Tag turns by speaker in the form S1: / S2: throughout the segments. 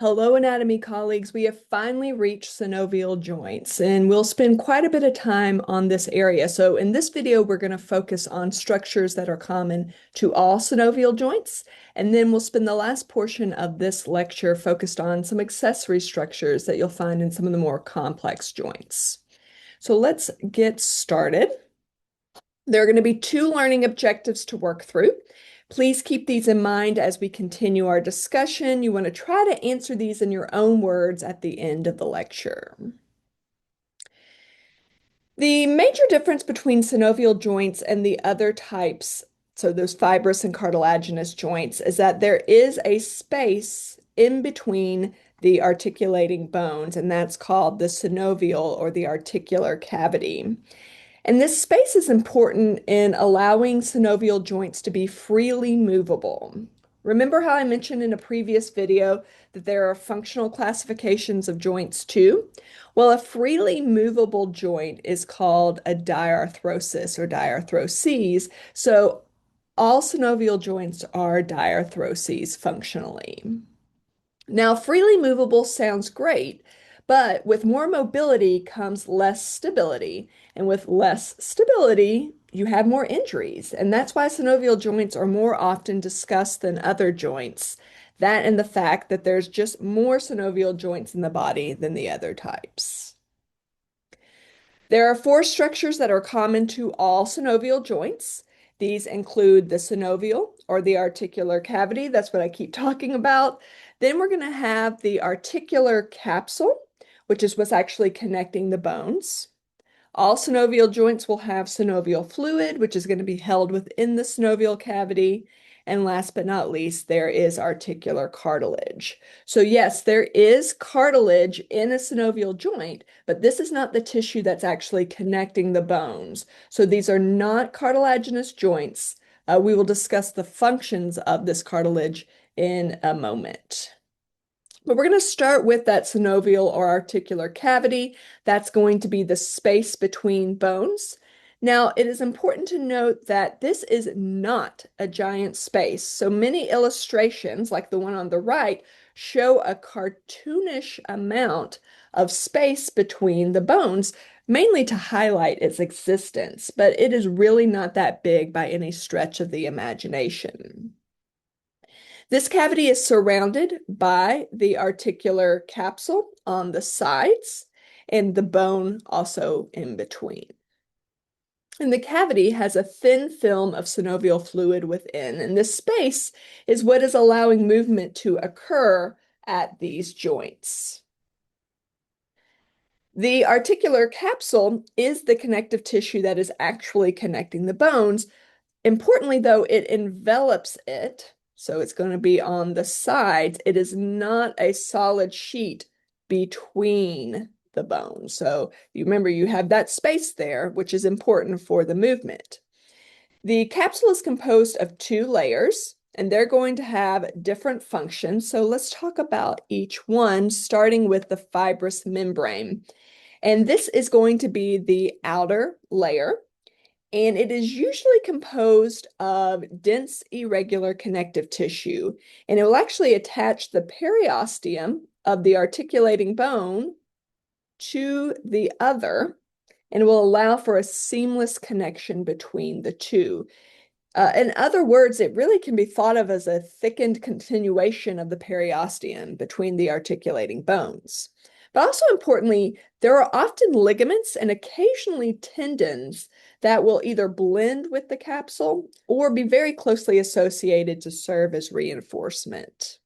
S1: Hello, anatomy colleagues. We have finally reached synovial joints, and we'll spend quite a bit of time on this area. So in this video, we're going to focus on structures that are common to all synovial joints, and then we'll spend the last portion of this lecture focused on some accessory structures that you'll find in some of the more complex joints. So let's get started. There are going to be two learning objectives to work through. Please keep these in mind as we continue our discussion. You want to try to answer these in your own words at the end of the lecture. The major difference between synovial joints and the other types, so those fibrous and cartilaginous joints, is that there is a space in between the articulating bones, and that's called the synovial or the articular cavity. And this space is important in allowing synovial joints to be freely movable. Remember how I mentioned in a previous video that there are functional classifications of joints too? Well, a freely movable joint is called a diarthrosis or diarthrosis. So all synovial joints are diarthrosis functionally. Now, freely movable sounds great, but with more mobility comes less stability. And with less stability, you have more injuries. And that's why synovial joints are more often discussed than other joints. That and the fact that there's just more synovial joints in the body than the other types. There are four structures that are common to all synovial joints. These include the synovial or the articular cavity. That's what I keep talking about. Then we're going to have the articular capsule, which is what's actually connecting the bones. All synovial joints will have synovial fluid, which is going to be held within the synovial cavity. And last but not least, there is articular cartilage. So yes, there is cartilage in a synovial joint, but this is not the tissue that's actually connecting the bones. So these are not cartilaginous joints. We will discuss the functions of this cartilage in a moment. But we're going to start with that synovial or articular cavity. That's going to be the space between bones. Now, it is important to note that this is not a giant space. So many illustrations, like the one on the right, show a cartoonish amount of space between the bones, mainly to highlight its existence, but it is really not that big by any stretch of the imagination. This cavity is surrounded by the articular capsule on the sides and the bone also in between. And the cavity has a thin film of synovial fluid within, and this space is what is allowing movement to occur at these joints. The articular capsule is the connective tissue that is actually connecting the bones. Importantly, though, it envelops it. So it's going to be on the sides. It is not a solid sheet between the bones. So you remember you have that space there, which is important for the movement. The capsule is composed of two layers, and they're going to have different functions. So let's talk about each one, starting with the fibrous membrane. And this is going to be the outer layer. And it is usually composed of dense, irregular connective tissue. And it will actually attach the periosteum of the articulating bone to the other and will allow for a seamless connection between the two. In other words, it really can be thought of as a thickened continuation of the periosteum between the articulating bones. But also importantly, there are often ligaments and occasionally tendons that will either blend with the capsule or be very closely associated to serve as reinforcement.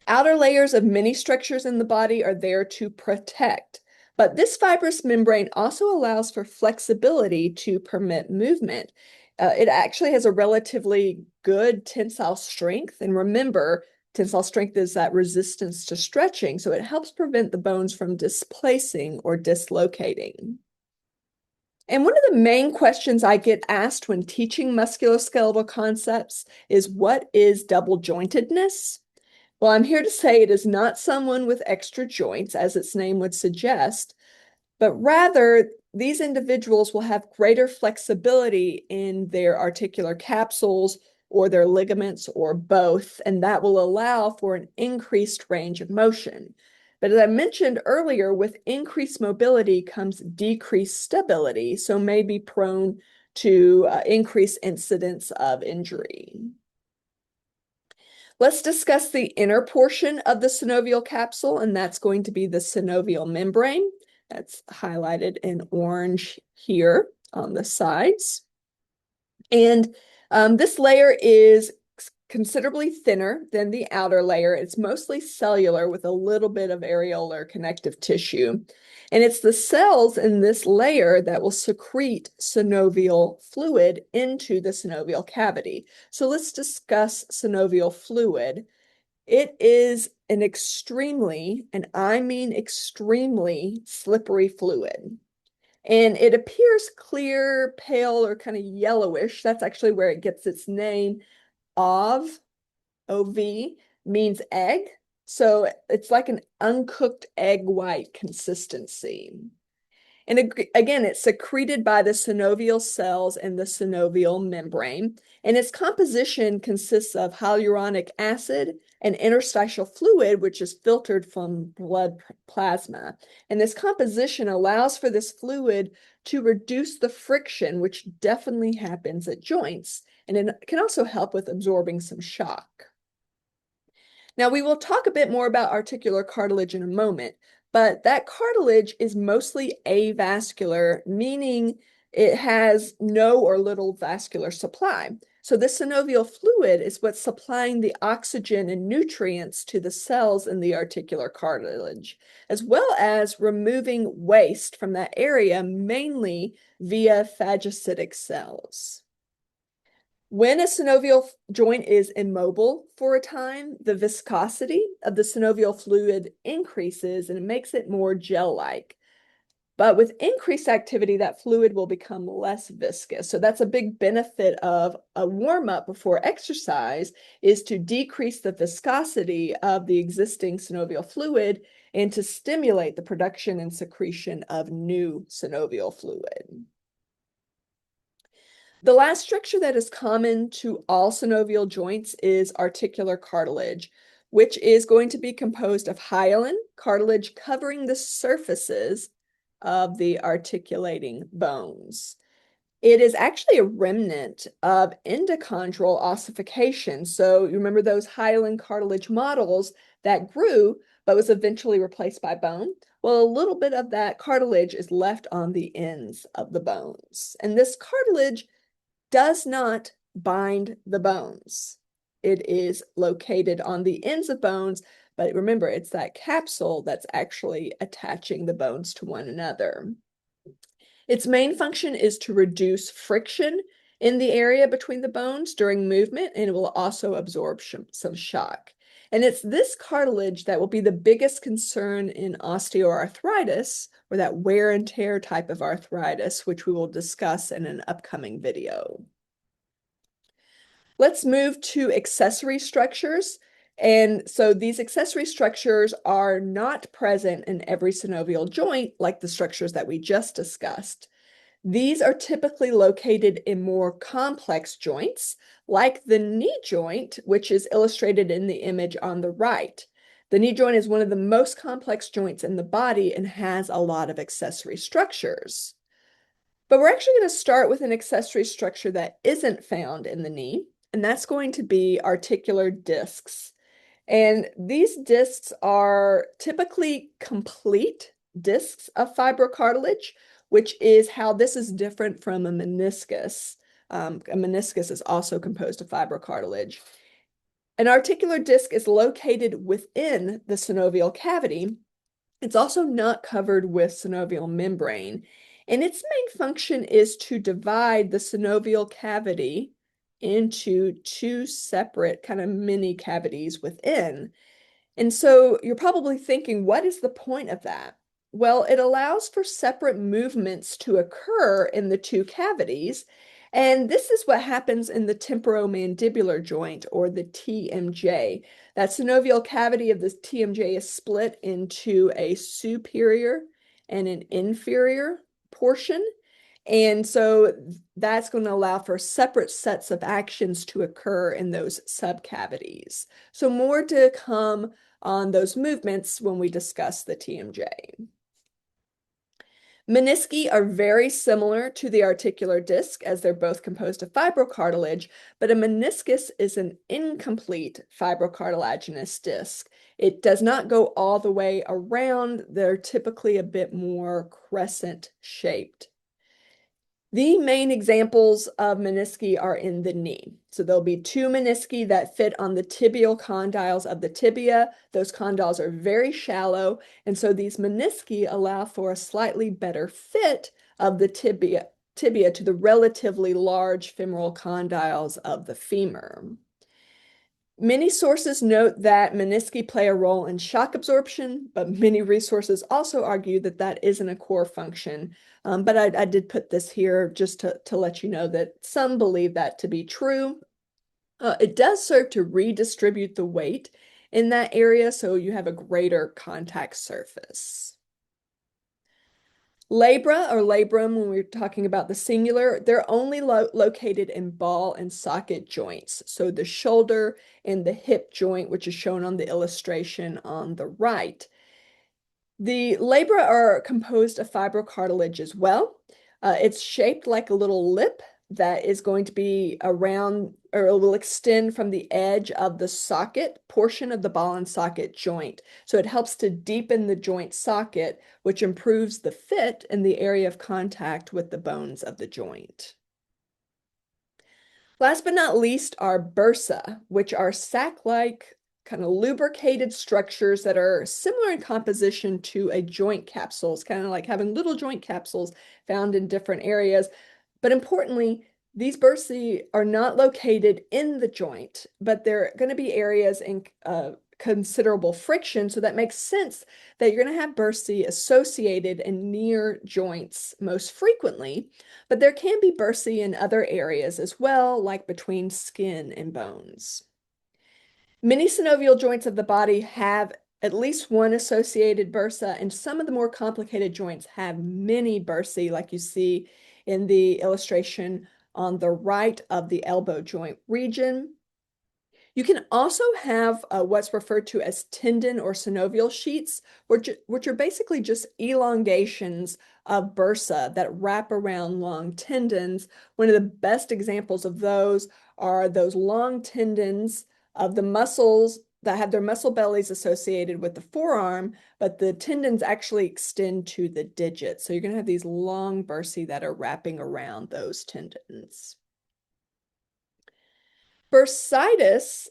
S1: Outer layers of many structures in the body are there to protect, but this fibrous membrane also allows for flexibility to permit movement. It actually has a relatively good tensile strength, and remember, tensile strength is that resistance to stretching, so it helps prevent the bones from displacing or dislocating. And one of the main questions I get asked when teaching musculoskeletal concepts is, what is double jointedness? Well, I'm here to say it is not someone with extra joints, as its name would suggest, but rather these individuals will have greater flexibility in their articular capsules or their ligaments or both, and that will allow for an increased range of motion. But as I mentioned earlier, with increased mobility comes decreased stability, so may be prone to increased incidence of injury. Let's discuss the inner portion of the synovial capsule, and that's going to be the synovial membrane. That's highlighted in orange here on the sides. And this layer is considerably thinner than the outer layer. It's mostly cellular with a little bit of areolar connective tissue. And it's the cells in this layer that will secrete synovial fluid into the synovial cavity. So let's discuss synovial fluid. It is an extremely, and I mean extremely, slippery fluid. And it appears clear, pale, or kind of yellowish. That's actually where it gets its name. Ov, O-V, means egg. So it's like an uncooked egg white consistency. And again, it's secreted by the synovial cells and the synovial membrane. And its composition consists of hyaluronic acid and interstitial fluid, which is filtered from blood plasma. And this composition allows for this fluid to reduce the friction, which definitely happens at joints. And it can also help with absorbing some shock. Now, we will talk a bit more about articular cartilage in a moment, but that cartilage is mostly avascular, meaning it has no or little vascular supply. So the synovial fluid is what's supplying the oxygen and nutrients to the cells in the articular cartilage, as well as removing waste from that area, mainly via phagocytic cells. When a synovial joint is immobile for a time, the viscosity of the synovial fluid increases and it makes it more gel-like. But with increased activity, that fluid will become less viscous. So that's a big benefit of a warm-up before exercise, is to decrease the viscosity of the existing synovial fluid and to stimulate the production and secretion of new synovial fluid. The last structure that is common to all synovial joints is articular cartilage, which is going to be composed of hyaline cartilage covering the surfaces of the articulating bones. It is actually a remnant of endochondral ossification. So you remember those hyaline cartilage models that grew but was eventually replaced by bone? Well, a little bit of that cartilage is left on the ends of the bones. And this cartilage does not bind the bones. It is located on the ends of bones, but remember, it's that capsule that's actually attaching the bones to one another. Its main function is to reduce friction in the area between the bones during movement, and it will also absorb some shock. And it's this cartilage that will be the biggest concern in osteoarthritis, or that wear and tear type of arthritis, which we will discuss in an upcoming video. Let's move to accessory structures. And so these accessory structures are not present in every synovial joint like the structures that we just discussed. These are typically located in more complex joints, like the knee joint, which is illustrated in the image on the right. The knee joint is one of the most complex joints in the body and has a lot of accessory structures. But we're actually going to start with an accessory structure that isn't found in the knee, and that's going to be articular discs. And these discs are typically complete discs of fibrocartilage, which is how this is different from a meniscus. A meniscus is also composed of fibrocartilage. An articular disc is located within the synovial cavity. It's also not covered with synovial membrane, and its main function is to divide the synovial cavity into two separate kind of mini cavities within. And so you're probably thinking, what is the point of that? Well, it allows for separate movements to occur in the two cavities. And this is what happens in the temporomandibular joint, or the TMJ. That synovial cavity of the TMJ is split into a superior and an inferior portion. And so that's going to allow for separate sets of actions to occur in those subcavities. So more to come on those movements when we discuss the TMJ. Menisci are very similar to the articular disc as they're both composed of fibrocartilage, but a meniscus is an incomplete fibrocartilaginous disc. It does not go all the way around. They're typically a bit more crescent shaped. The main examples of menisci are in the knee. So there'll be two menisci that fit on the tibial condyles of the tibia. Those condyles are very shallow, and so these menisci allow for a slightly better fit of the tibia to the relatively large femoral condyles of the femur. Many sources note that menisci play a role in shock absorption, but many resources also argue that that isn't a core function. But I did put this here just to let you know that some believe that to be true. It does serve to redistribute the weight in that area so you have a greater contact surface. Labra or labrum, when we're talking about the singular, they're only located in ball and socket joints. So the shoulder and the hip joint, which is shown on the illustration on the right. The labra are composed of fibrocartilage as well. It's shaped like a little lip that is going to be around or it will extend from the edge of the socket portion of the ball and socket joint. So it helps to deepen the joint socket, which improves the fit in the area of contact with the bones of the joint. Last but not least are bursa, which are sac-like kind of lubricated structures that are similar in composition to a joint capsule. It's kind of like having little joint capsules found in different areas. But importantly, these bursae are not located in the joint, but they're going to be areas in considerable friction. So that makes sense that you're going to have bursae associated and near joints most frequently. But there can be bursae in other areas as well, like between skin and bones. Many synovial joints of the body have at least one associated bursa, and some of the more complicated joints have many bursae, like you see in the illustration on the right of the elbow joint region. You can also have what's referred to as tendon or synovial sheets, which are basically just elongations of bursa that wrap around long tendons. One of the best examples of those are those long tendons of the muscles that have their muscle bellies associated with the forearm, but the tendons actually extend to the digits. So you're going to have these long bursae that are wrapping around those tendons. Bursitis,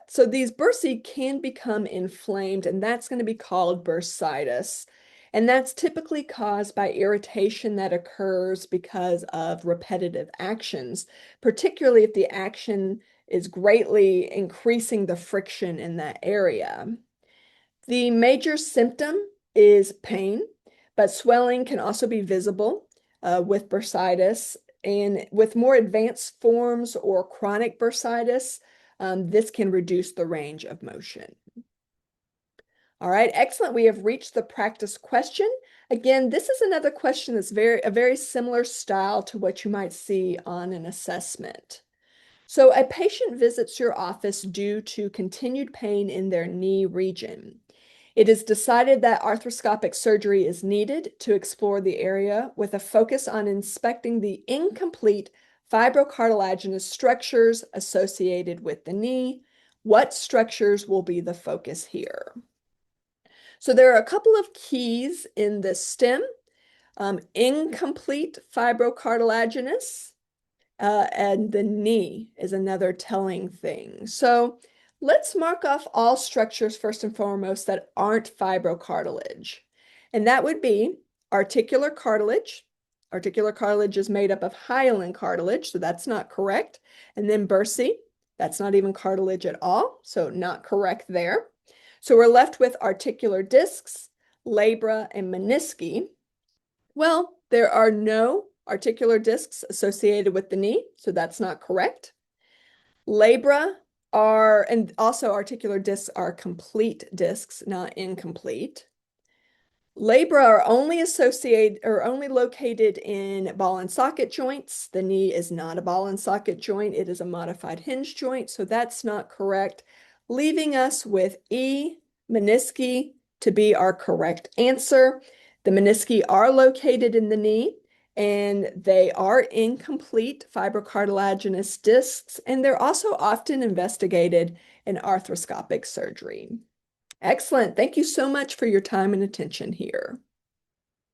S1: so these bursae can become inflamed, and that's going to be called bursitis. And that's typically caused by irritation that occurs because of repetitive actions, particularly if the action is greatly increasing the friction in that area. The major symptom is pain, but swelling can also be visible with bursitis. And with more advanced forms or chronic bursitis, this can reduce the range of motion. All right, excellent. We have reached the practice question. Again, this is another question that's a very similar style to what you might see on an assessment. So a patient visits your office due to continued pain in their knee region. It is decided that arthroscopic surgery is needed to explore the area with a focus on inspecting the incomplete fibrocartilaginous structures associated with the knee. What structures will be the focus here? So there are a couple of keys in the stem. Incomplete fibrocartilaginous, and the knee is another telling thing. So let's mark off all structures first and foremost that aren't fibrocartilage. And that would be articular cartilage. Articular cartilage is made up of hyaline cartilage, so that's not correct. And then bursae, that's not even cartilage at all, so not correct there. So we're left with articular discs, labra, and menisci. Well, there are no articular discs associated with the knee, so that's not correct. Labra are, and also articular discs are complete discs, not incomplete. Labra are only associated or only located in ball and socket joints. The knee is not a ball and socket joint. It is a modified hinge joint, so that's not correct, leaving us with E, menisci, to be our correct answer. The menisci are located in the knee, and they are incomplete fibrocartilaginous discs, and they're also often investigated in arthroscopic surgery. Excellent. Thank you so much for your time and attention here.